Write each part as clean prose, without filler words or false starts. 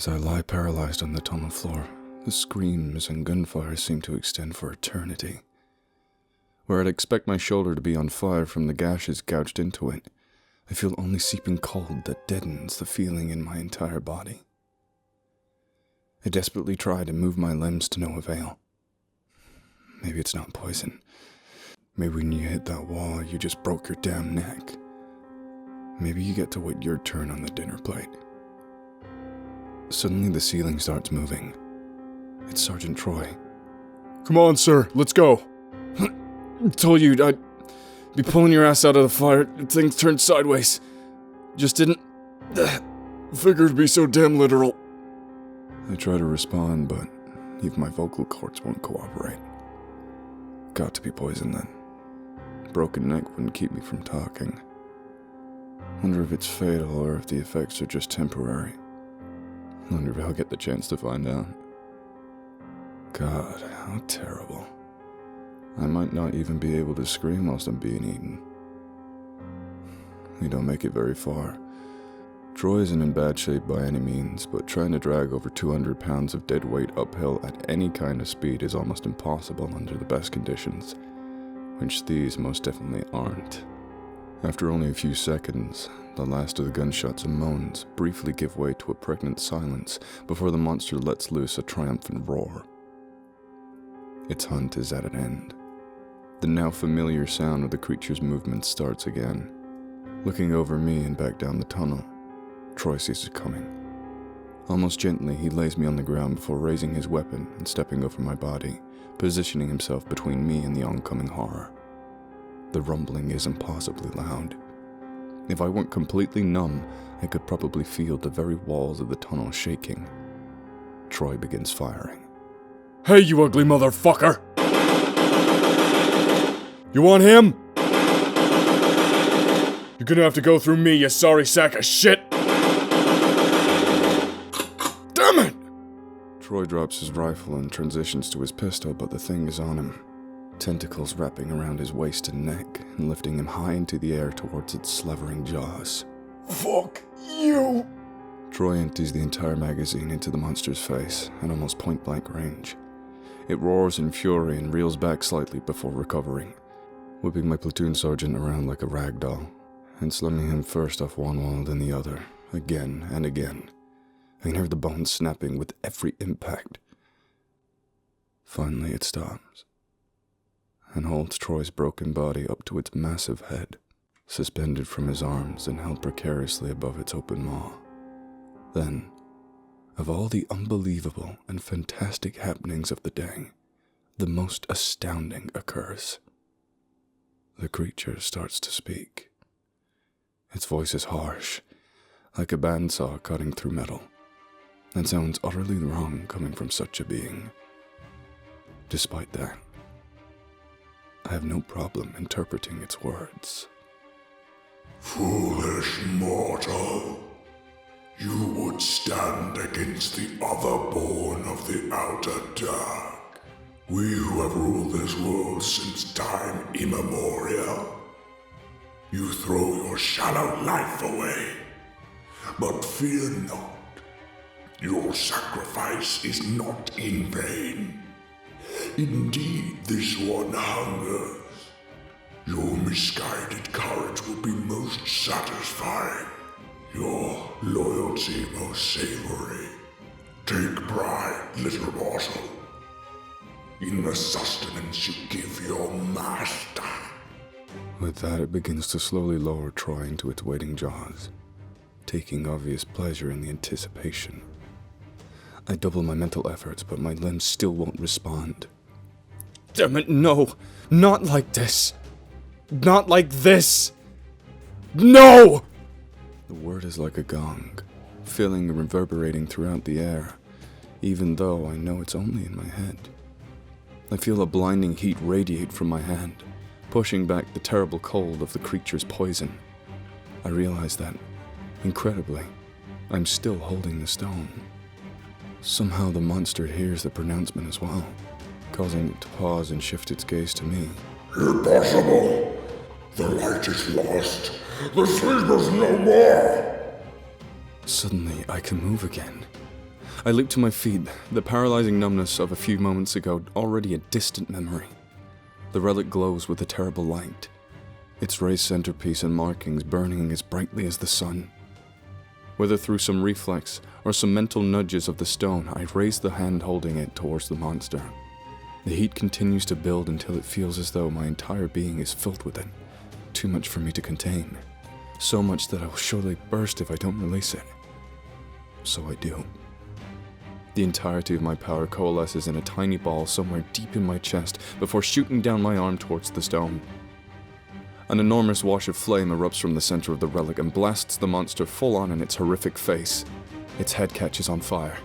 As I lie paralyzed on the tunnel floor, the screams and gunfire seem to extend for eternity. Where I'd expect my shoulder to be on fire from the gashes gouged into it, I feel only seeping cold that deadens the feeling in my entire body. I desperately try to move my limbs to no avail. Maybe it's not poison. Maybe when you hit that wall, you just broke your damn neck. Maybe you get to wait your turn on the dinner plate. Suddenly the ceiling starts moving. It's Sergeant Troy. "Come on, sir, let's go." "I told you I'd be pulling your ass out of the fire. Things turned sideways. Just didn't figure it'd be so damn literal." I try to respond, but even my vocal cords won't cooperate. Got to be poison then. Broken neck wouldn't keep me from talking. Wonder if it's fatal or if the effects are just temporary. Wonder if I'll get the chance to find out. God, how terrible. I might not even be able to scream whilst I'm being eaten. We don't make it very far. Troy isn't in bad shape by any means, but trying to drag over 200 pounds of dead weight uphill at any kind of speed is almost impossible under the best conditions, which these most definitely aren't. After only a few seconds, the last of the gunshots and moans briefly give way to a pregnant silence before the monster lets loose a triumphant roar. Its hunt is at an end. The now familiar sound of the creature's movement starts again. Looking over me and back down the tunnel, Troy sees it coming. Almost gently, he lays me on the ground before raising his weapon and stepping over my body, positioning himself between me and the oncoming horror. The rumbling is impossibly loud. If I weren't completely numb, I could probably feel the very walls of the tunnel shaking. Troy begins firing. "Hey, you ugly motherfucker! You want him? You're gonna have to go through me, you sorry sack of shit!" Damn it! Troy drops his rifle and transitions to his pistol, but the thing is on him. Tentacles wrapping around his waist and neck and lifting him high into the air towards its slavering jaws. "Fuck you!" Troy empties the entire magazine into the monster's face at almost point-blank range. It roars in fury and reels back slightly before recovering, whipping my platoon sergeant around like a rag doll, and slamming him first off one wall then the other, again and again. I can hear the bones snapping with every impact. Finally it stops, and holds Troy's broken body up to its massive head, suspended from his arms and held precariously above its open maw. Then, of all the unbelievable and fantastic happenings of the day, the most astounding occurs. The creature starts to speak. Its voice is harsh, like a bandsaw cutting through metal, and sounds utterly wrong coming from such a being. Despite that, I have no problem interpreting its words. "Foolish mortal, you would stand against the other born of the outer dark. We who have ruled this world since time immemorial. You throw your shallow life away, but fear not. Your sacrifice is not in vain. Indeed, this one hungers. Your misguided courage will be most satisfying. Your loyalty most savory. Take pride, little mortal, in the sustenance you give your master." With that, it begins to slowly lower Troy into its waiting jaws, taking obvious pleasure in the anticipation. I double my mental efforts, but my limbs still won't respond. Damn it, no! Not like this! Not like this! No! The word is like a gong, filling and reverberating throughout the air, even though I know it's only in my head. I feel a blinding heat radiate from my hand, pushing back the terrible cold of the creature's poison. I realize that, incredibly, I'm still holding the stone. Somehow the monster hears the pronouncement as well, causing it to pause and shift its gaze to me. "Impossible! The light is lost. The sleep is no more!" Suddenly, I can move again. I leap to my feet, the paralyzing numbness of a few moments ago already a distant memory. The relic glows with a terrible light, its raised centerpiece and markings burning as brightly as the sun. Whether through some reflex or some mental nudges of the stone, I raise the hand holding it towards the monster. The heat continues to build until it feels as though my entire being is filled with it. Too much for me to contain. So much that I will surely burst if I don't release it. So I do. The entirety of my power coalesces in a tiny ball somewhere deep in my chest before shooting down my arm towards the stone. An enormous wash of flame erupts from the center of the relic and blasts the monster full on in its horrific face. Its head catches on fire.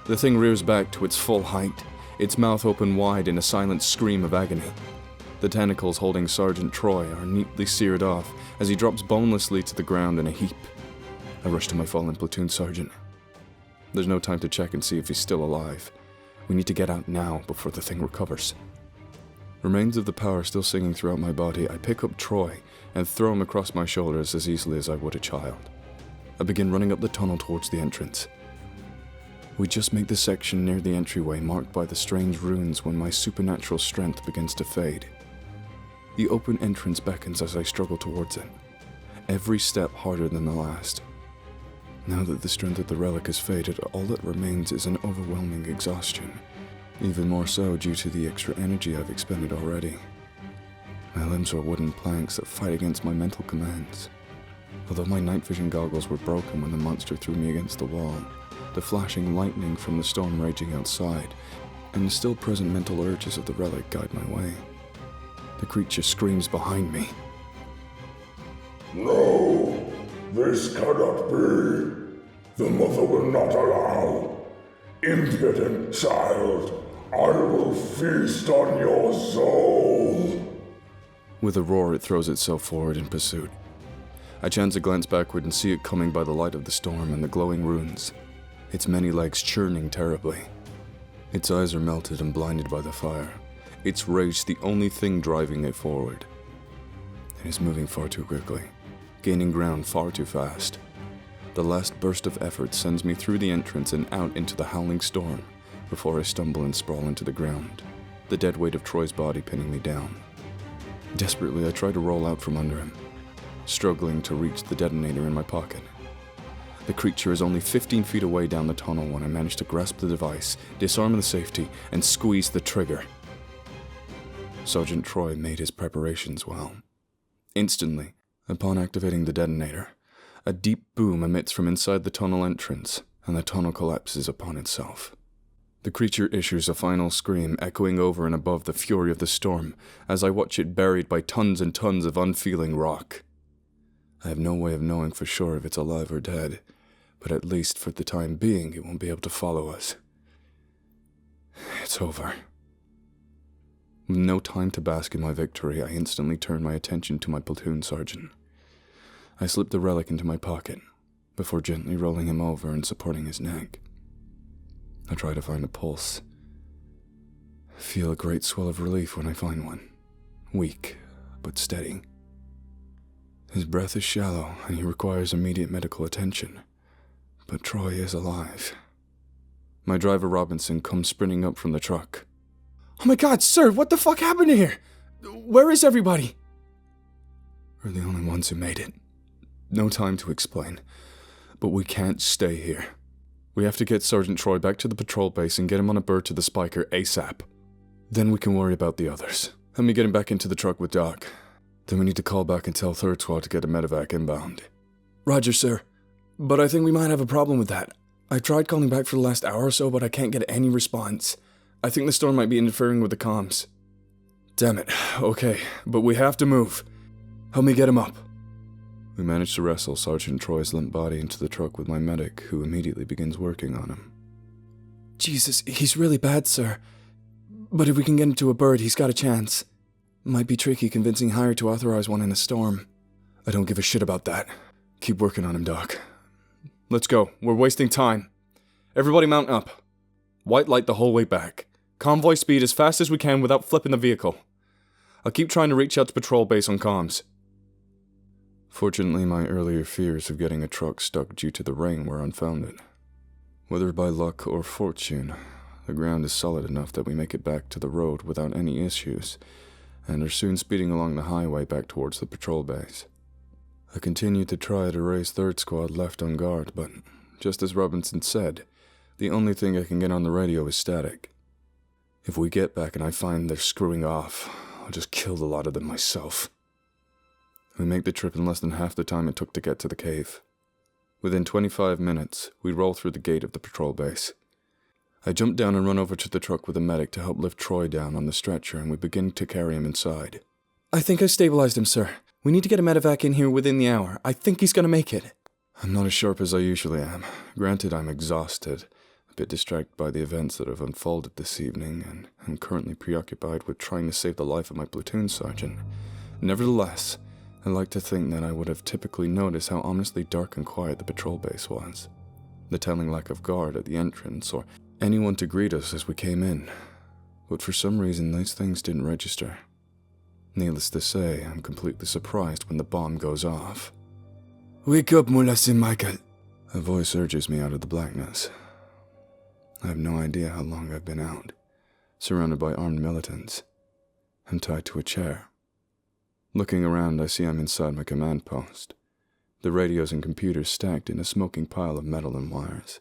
The thing rears back to its full height, its mouth open wide in a silent scream of agony. The tentacles holding Sergeant Troy are neatly seared off as he drops bonelessly to the ground in a heap. I rush to my fallen platoon sergeant. There's no time to check and see if he's still alive. We need to get out now before the thing recovers. Remains of the power still singing throughout my body, I pick up Troy and throw him across my shoulders as easily as I would a child. I begin running up the tunnel towards the entrance. We just make the section near the entryway marked by the strange runes when my supernatural strength begins to fade. The open entrance beckons as I struggle towards it, every step harder than the last. Now that the strength of the relic has faded, all that remains is an overwhelming exhaustion, even more so due to the extra energy I've expended already. My limbs are wooden planks that fight against my mental commands. Although my night vision goggles were broken when the monster threw me against the wall, the flashing lightning from the storm raging outside, and the still present mental urges of the relic guide my way. The creature screams behind me. No, this cannot be. The mother will not allow. Impudent child, I will feast on your soul. With a roar, it throws itself forward in pursuit. I chance a glance backward and see it coming by the light of the storm and the glowing runes, its many legs churning terribly. Its eyes are melted and blinded by the fire, its rage the only thing driving it forward. It is moving far too quickly, gaining ground far too fast. The last burst of effort sends me through the entrance and out into the howling storm before I stumble and sprawl into the ground, the dead weight of Troy's body pinning me down. Desperately, I try to roll out from under him, struggling to reach the detonator in my pocket. The creature is only 15 feet away down the tunnel when I manage to grasp the device, disarm the safety, and squeeze the trigger. Sergeant Troy made his preparations well. Instantly, upon activating the detonator, a deep boom emits from inside the tunnel entrance, and the tunnel collapses upon itself. The creature issues a final scream, echoing over and above the fury of the storm, as I watch it buried by tons and tons of unfeeling rock. I have no way of knowing for sure if it's alive or dead, but at least for the time being it won't be able to follow us. It's over. With no time to bask in my victory, I instantly turn my attention to my platoon sergeant. I slip the relic into my pocket, before gently rolling him over and supporting his neck. I try to find a pulse. I feel a great swell of relief when I find one. Weak, but steady. His breath is shallow, and he requires immediate medical attention. But Troy is alive. My driver Robinson comes sprinting up from the truck. Oh my god, sir, what the fuck happened here? Where is everybody? We're the only ones who made it. No time to explain. But we can't stay here. We have to get Sergeant Troy back to the patrol base and get him on a bird to the Spiker ASAP. Then we can worry about the others. Let me get him back into the truck with Doc. Then we need to call back and tell 3rd Squad to get a medevac inbound. Roger, sir. But I think we might have a problem with that. I've tried calling back for the last hour or so, but I can't get any response. I think the storm might be interfering with the comms. Damn it. Okay, but we have to move. Help me get him up. We manage to wrestle Sergeant Troy's limp body into the truck with my medic, who immediately begins working on him. Jesus, he's really bad, sir. But if we can get him to a bird, he's got a chance. Might be tricky convincing Hire to authorize one in a storm. I don't give a shit about that. Keep working on him, Doc. Let's go. We're wasting time. Everybody mount up. White light the whole way back. Convoy speed as fast as we can without flipping the vehicle. I'll keep trying to reach out to patrol base on comms. Fortunately, my earlier fears of getting a truck stuck due to the rain were unfounded. Whether by luck or fortune, the ground is solid enough that we make it back to the road without any issues, and are soon speeding along the highway back towards the patrol base. I continue to try to raise third squad left on guard, but just as Robinson said, the only thing I can get on the radio is static. If we get back and I find they're screwing off, I'll just kill the lot of them myself. We make the trip in less than half the time it took to get to the cave. Within 25 minutes, we roll through the gate of the patrol base. I jump down and run over to the truck with a medic to help lift Troy down on the stretcher, and we begin to carry him inside. I think I stabilized him, sir. We need to get a medevac in here within the hour. I think he's gonna make it. I'm not as sharp as I usually am. Granted, I'm exhausted, a bit distracted by the events that have unfolded this evening, and I'm currently preoccupied with trying to save the life of my platoon sergeant. Nevertheless, I like to think that I would have typically noticed how ominously dark and quiet the patrol base was. The telling lack of guard at the entrance, or anyone to greet us as we came in. But for some reason, these things didn't register. Needless to say, I'm completely surprised when the bomb goes off. Wake up, Mullah Michael. A voice urges me out of the blackness. I have no idea how long I've been out, surrounded by armed militants. I'm tied to a chair. Looking around, I see I'm inside my command post. The radios and computers stacked in a smoking pile of metal and wires.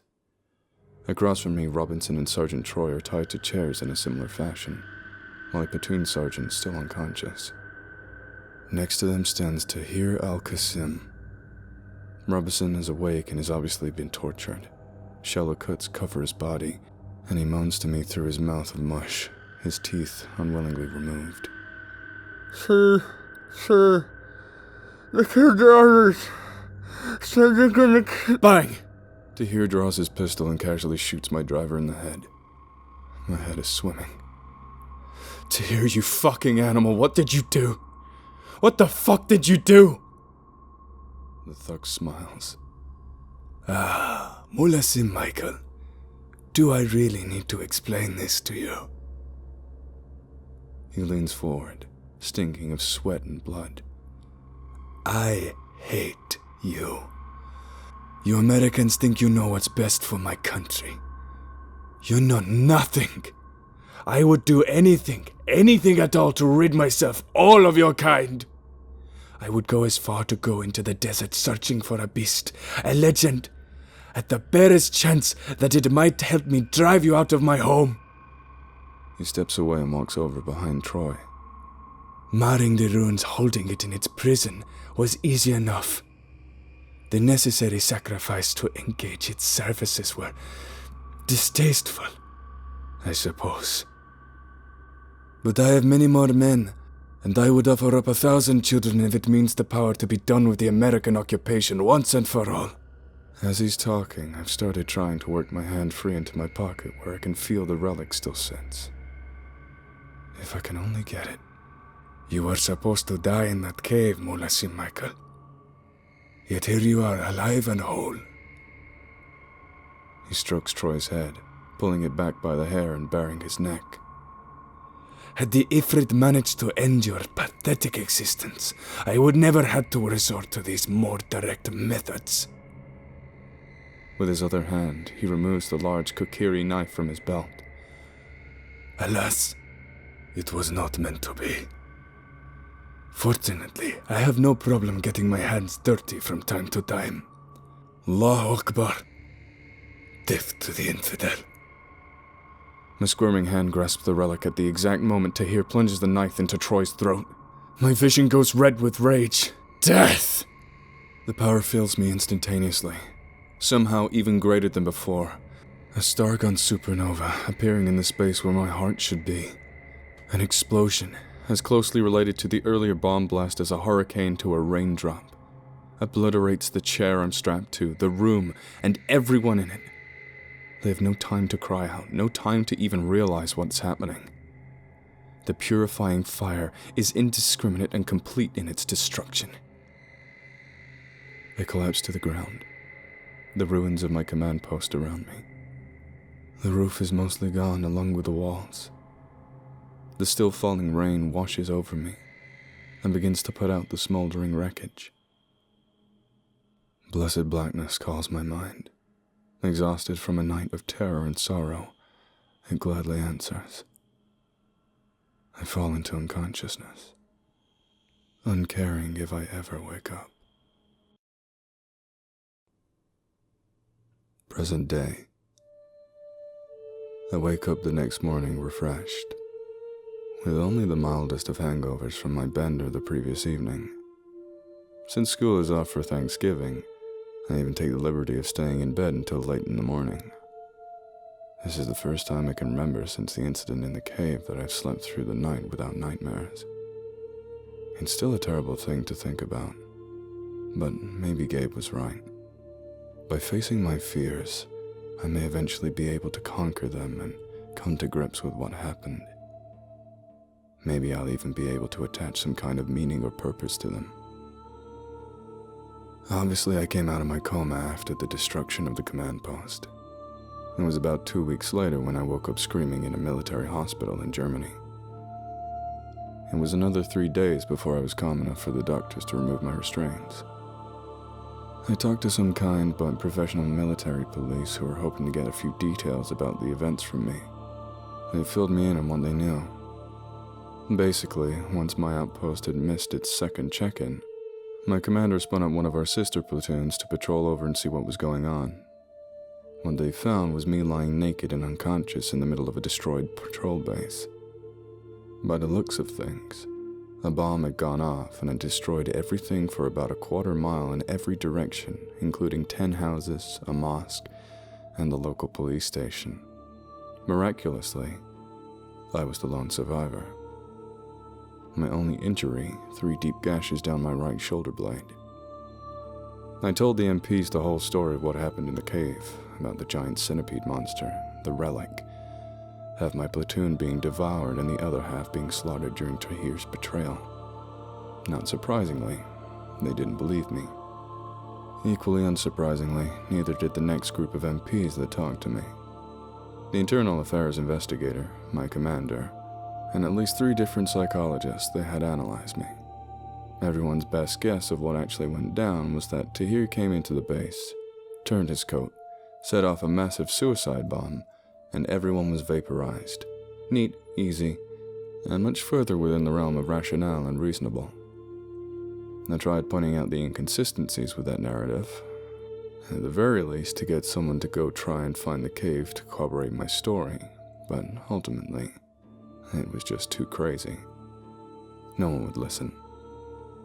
Across from me, Robinson and Sergeant Troy are tied to chairs in a similar fashion, while a platoon sergeant is still unconscious. Next to them stands Tahir al-Qasim. Robinson is awake and has obviously been tortured. Shallow cuts cover his body, and he moans to me through his mouth of mush, his teeth unwillingly removed. Sir, the killed the others. Said they're gonna kill. Bang! Tahir draws his pistol and casually shoots my driver in the head. My head is swimming. Tahir, you fucking animal, what did you do? What the fuck did you do? The thug smiles. Mullah Michael. Do I really need to explain this to you? He leans forward, stinking of sweat and blood. I hate you. You Americans think you know what's best for my country. You know nothing. I would do anything at all to rid myself, all of your kind. I would go as far to go into the desert searching for a beast, a legend, at the barest chance that it might help me drive you out of my home. He steps away and walks over behind Troy. Marring the ruins, holding it in its prison, was easy enough. The necessary sacrifice to engage its services were distasteful, I suppose. But I have many more men, and I would offer up 1,000 children if it means the power to be done with the American occupation once and for all. As he's talking, I've started trying to work my hand free into my pocket where I can feel the relic still sits. If I can only get it. You were supposed to die in that cave, Mullah Michael. Yet here you are, alive and whole. He strokes Troy's head, pulling it back by the hair and baring his neck. Had the Ifrit managed to end your pathetic existence, I would never have to resort to these more direct methods. With his other hand, he removes the large Kokiri knife from his belt. Alas, it was not meant to be. Fortunately, I have no problem getting my hands dirty from time to time. Allahu Akbar. Death to the infidel. My squirming hand grasps the relic at the exact moment Tahir plunges the knife into Troy's throat. My vision goes red with rage. Death! The power fills me instantaneously, somehow even greater than before. A star-gun supernova appearing in the space where my heart should be. An explosion, as closely related to the earlier bomb blast as a hurricane to a raindrop, obliterates the chair I'm strapped to, the room, and everyone in it. They have no time to cry out, no time to even realize what's happening. The purifying fire is indiscriminate and complete in its destruction. I collapse to the ground, the ruins of my command post around me. The roof is mostly gone along with the walls. The still falling rain washes over me and begins to put out the smoldering wreckage. Blessed blackness calls my mind, Exhausted from a night of terror and sorrow, it gladly answers. I fall into unconsciousness, uncaring if I ever wake up. Present day. I wake up the next morning refreshed, with only the mildest of hangovers from my bender the previous evening. Since school is off for Thanksgiving, I even take the liberty of staying in bed until late in the morning. This is the first time I can remember since the incident in the cave that I've slept through the night without nightmares. It's still a terrible thing to think about, but maybe Gabe was right. By facing my fears, I may eventually be able to conquer them and come to grips with what happened. Maybe I'll even be able to attach some kind of meaning or purpose to them. Obviously, I came out of my coma after the destruction of the command post. It was about 2 weeks later when I woke up screaming in a military hospital in Germany. It was another 3 days before I was calm enough for the doctors to remove my restraints. I talked to some kind but professional military police who were hoping to get a few details about the events from me. They filled me in on what they knew. Basically, once my outpost had missed its second check-in, my commander spun up one of our sister platoons to patrol over and see what was going on. What they found was me lying naked and unconscious in the middle of a destroyed patrol base. By the looks of things, a bomb had gone off and had destroyed everything for about a quarter mile in every direction, including 10 houses, a mosque, and the local police station. Miraculously, I was the lone survivor. My only injury, 3 deep gashes down my right shoulder blade. I told the MPs the whole story of what happened in the cave, about the giant centipede monster, the relic, half my platoon being devoured and the other half being slaughtered during Tahir's betrayal. Not surprisingly, they didn't believe me. Equally unsurprisingly, neither did the next group of MPs that talked to me. The internal affairs investigator, my commander, and at least 3 different psychologists that had analyzed me. Everyone's best guess of what actually went down was that Tahir came into the base, turned his coat, set off a massive suicide bomb, and everyone was vaporized. Neat, easy, and much further within the realm of rationale and reasonable. I tried pointing out the inconsistencies with that narrative, at the very least to get someone to go try and find the cave to corroborate my story, but ultimately, it was just too crazy. No one would listen.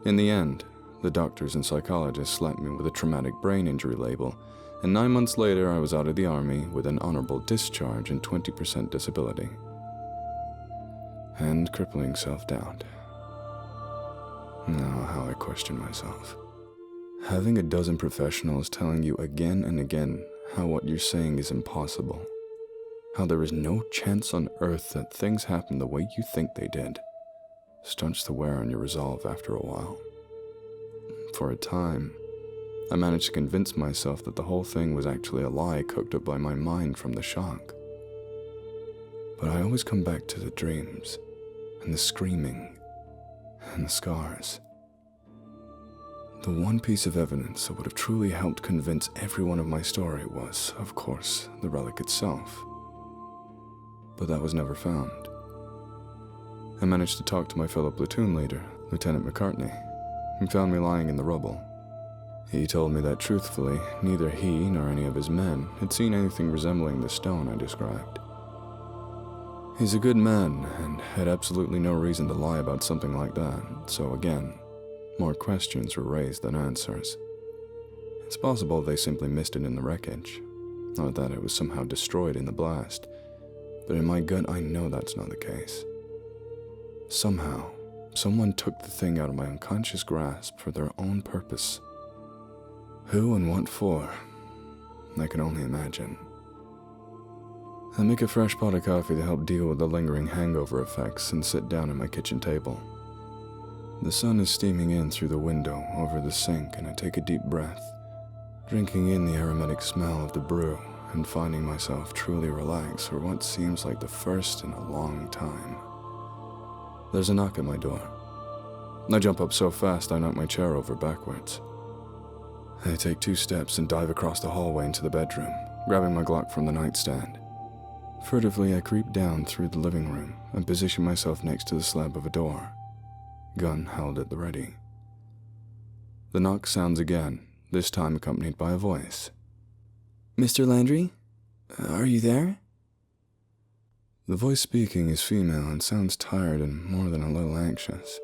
In the end, the doctors and psychologists slapped me with a traumatic brain injury label, and 9 months later I was out of the army with an honorable discharge and 20% disability. And crippling self-doubt. Now how I question myself. Having a dozen professionals telling you again and again how what you're saying is impossible. How there is no chance on earth that things happen the way you think they did, starts to wear on your resolve after a while. For a time, I managed to convince myself that the whole thing was actually a lie cooked up by my mind from the shock. But I always come back to the dreams, and the screaming, and the scars. The one piece of evidence that would have truly helped convince everyone of my story was, of course, the relic itself. But that was never found. I managed to talk to my fellow platoon leader, Lieutenant McCartney, who found me lying in the rubble. He told me that truthfully, neither he nor any of his men had seen anything resembling the stone I described. He's a good man and had absolutely no reason to lie about something like that, so again, more questions were raised than answers. It's possible they simply missed it in the wreckage, or that it was somehow destroyed in the blast, but in my gut I know that's not the case. Somehow, someone took the thing out of my unconscious grasp for their own purpose. Who and what for? I can only imagine. I make a fresh pot of coffee to help deal with the lingering hangover effects and sit down at my kitchen table. The sun is steaming in through the window over the sink and I take a deep breath, drinking in the aromatic smell of the brew and finding myself truly relaxed for what seems like the first in a long time. There's a knock at my door. I jump up so fast I knock my chair over backwards. I take 2 steps and dive across the hallway into the bedroom, grabbing my Glock from the nightstand. Furtively, I creep down through the living room and position myself next to the slab of a door, gun held at the ready. The knock sounds again, this time accompanied by a voice. Mr. Landry? Are you there? The voice speaking is female and sounds tired and more than a little anxious.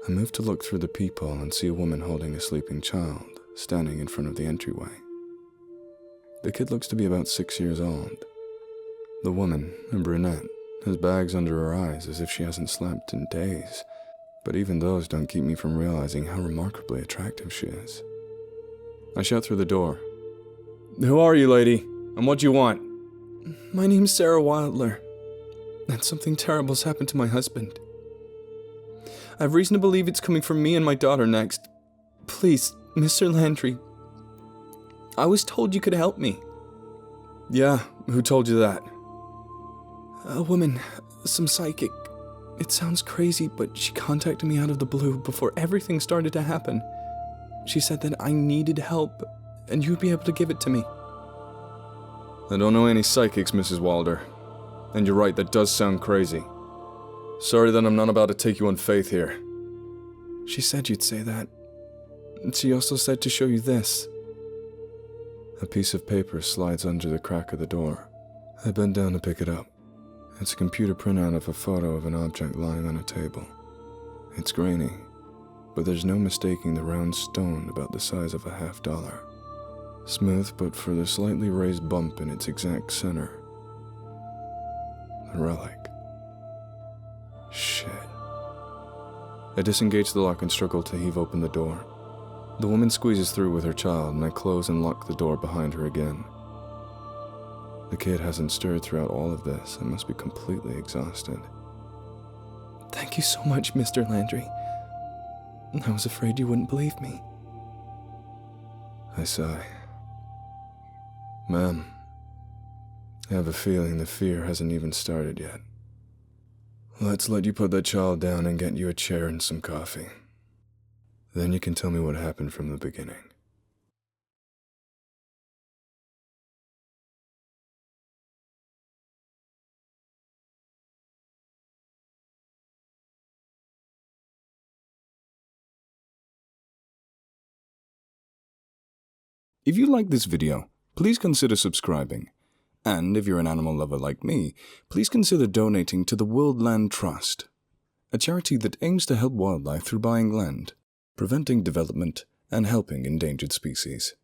I move to look through the peephole and see a woman holding a sleeping child, standing in front of the entryway. The kid looks to be about 6 years old. The woman, a brunette, has bags under her eyes as if she hasn't slept in days, but even those don't keep me from realizing how remarkably attractive she is. I shout through the door. "Who are you, lady? And what do you want?" My name's Sarah Wilder, and something terrible's happened to my husband. I have reason to believe it's coming from me and my daughter next. Please, Mr. Landry, I was told you could help me. Yeah, who told you that? A woman, some psychic. It sounds crazy, but she contacted me out of the blue before everything started to happen. She said that I needed help, and you'd be able to give it to me. I don't know any psychics, Mrs. Wilder. And you're right, that does sound crazy. Sorry that I'm not about to take you on faith here. She said you'd say that. And she also said to show you this. A piece of paper slides under the crack of the door. I bend down to pick it up. It's a computer printout of a photo of an object lying on a table. It's grainy, but there's no mistaking the round stone about the size of a $50. Smooth, but for the slightly raised bump in its exact center. The relic. Shit. I disengage the lock and struggle to heave open the door. The woman squeezes through with her child, and I close and lock the door behind her again. The kid hasn't stirred throughout all of this and must be completely exhausted. Thank you so much, Mr. Landry. I was afraid you wouldn't believe me. I sigh. Ma'am, I have a feeling the fear hasn't even started yet. Let's let you put that child down and get you a chair and some coffee. Then you can tell me what happened from the beginning. If you like this video, please consider subscribing. And if you're an animal lover like me, please consider donating to the World Land Trust, a charity that aims to help wildlife through buying land, preventing development, and helping endangered species.